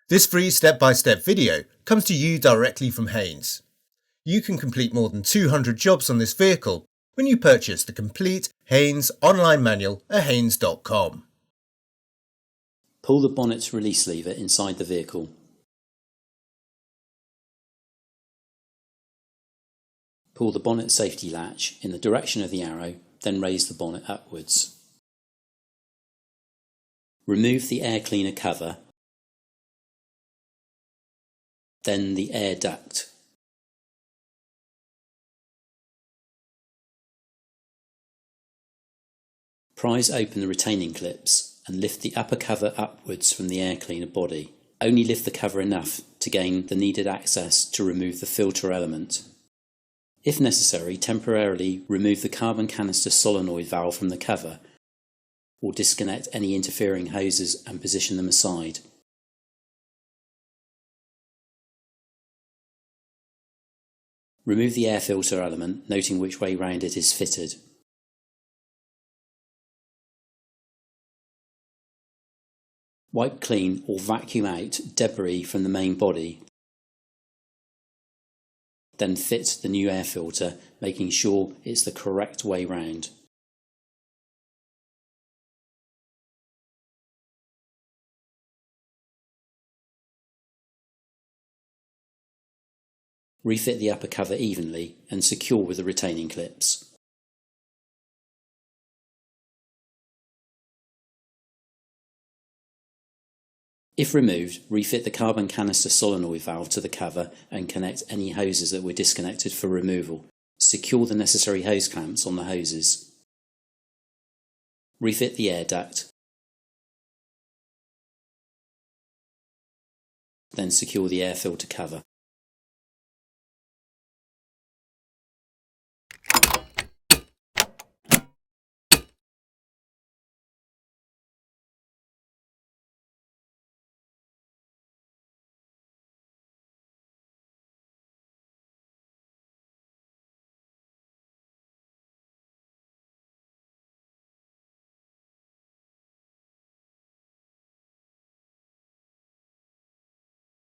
This free step-by-step video comes to you directly from Haynes. You can complete more than 200 jobs on this vehicle when you purchase the complete Haynes online manual at Haynes.com. Pull the bonnet release lever inside the vehicle. Pull the bonnet safety latch in the direction of the arrow, then raise the bonnet upwards. Remove the air cleaner cover, then the air duct. Prise open the retaining clips and lift the upper cover upwards from the air cleaner body. Only lift the cover enough to gain the needed access to remove the filter element. If necessary, temporarily remove the carbon canister solenoid valve from the cover, or disconnect any interfering hoses and position them aside. Remove the air filter element, noting which way round it is fitted. Wipe clean or vacuum out debris from the main body. Then fit the new air filter, making sure it's the correct way round. Refit the upper cover evenly and secure with the retaining clips. If removed, refit the carbon canister solenoid valve to the cover and connect any hoses that were disconnected for removal. Secure the necessary hose clamps on the hoses. Refit the air duct. Then secure the air filter cover.